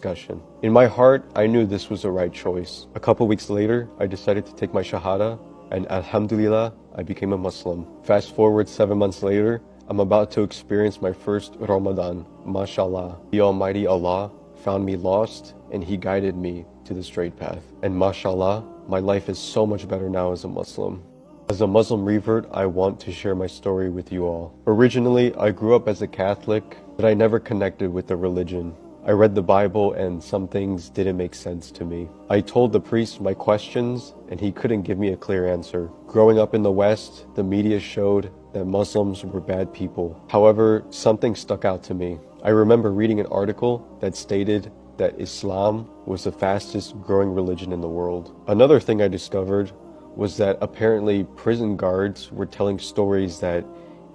discussion. In my heart, I knew this was the right choice. A couple weeks later, I decided to take my shahada, and alhamdulillah, I became a Muslim. Fast forward 7 months later, I'm about to experience my first Ramadan. MashaAllah, the Almighty Allah found me lost, and He guided me to the straight path. And MashaAllah, my life is so much better now as a Muslim. As a Muslim revert, I want to share my story with you all. Originally, I grew up as a Catholic, but I never connected with the religion. I read the Bible and some things didn't make sense to me. I told the priest my questions and he couldn't give me a clear answer. Growing up in the West, the media showed that Muslims were bad people. However, something stuck out to me. I remember reading an article that stated that Islam was the fastest growing religion in the world. Another thing I discovered was that apparently prison guards were telling stories that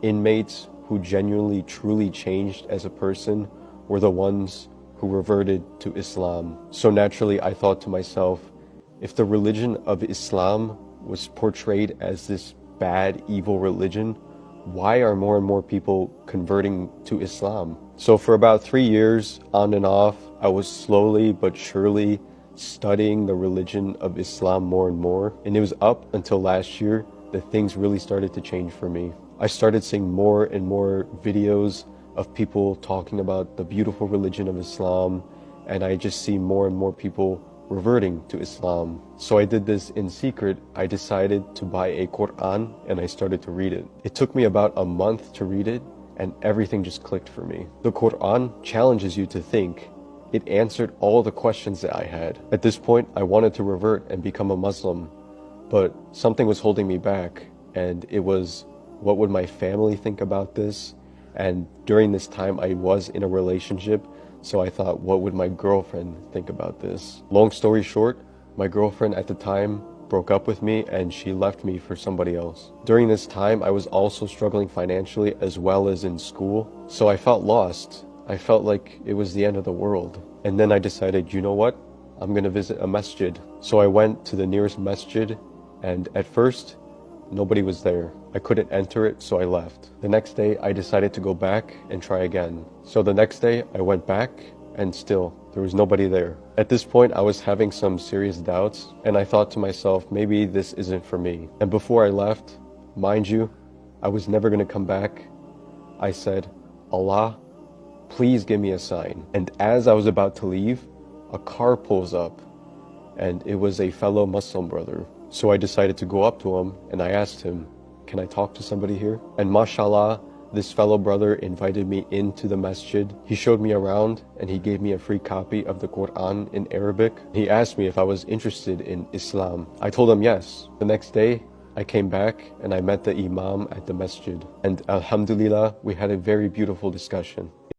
inmates who genuinely truly changed as a person were the ones who reverted to Islam. So naturally I thought to myself, if the religion of Islam was portrayed as this bad, evil religion, why are more and more people converting to Islam? So for about 3 years, on and off, I was slowly but surely studying the religion of Islam more and more. And it was up until last year that things really started to change for me. I started seeing more and more videos of people talking about the beautiful religion of Islam, and I just see more and more people reverting to Islam. So I did this in secret. I decided to buy a Quran and I started to read it. It took me about a month to read it and everything just clicked for me. The Quran challenges you to think. It answered all the questions that I had. At this point, I wanted to revert and become a Muslim, but something was holding me back, and it was, what would my family think about this? And during this time, I was in a relationship, so I thought, what would my girlfriend think about this? Long story short, my girlfriend at the time broke up with me and she left me for somebody else. During this time, I was also struggling financially as well as in school, so I felt lost. I felt like it was the end of the world. And then I decided, you know what? I'm gonna visit a masjid. So I went to the nearest masjid, and at first, nobody was there. I couldn't enter it, so I left. The next day, I decided to go back and try again. So the next day, I went back, and still, there was nobody there. At this point, I was having some serious doubts, and I thought to myself, maybe this isn't for me. And before I left, mind you, I was never gonna come back. I said, Allah, please give me a sign. And as I was about to leave, a car pulls up, and it was a fellow Muslim brother. So I decided to go up to him and I asked him, can I talk to somebody here? And mashallah, this fellow brother invited me into the masjid. He showed me around and he gave me a free copy of the Quran in Arabic. He asked me if I was interested in Islam. I told him yes. The next day, I came back and I met the Imam at the masjid. And alhamdulillah, we had a very beautiful discussion.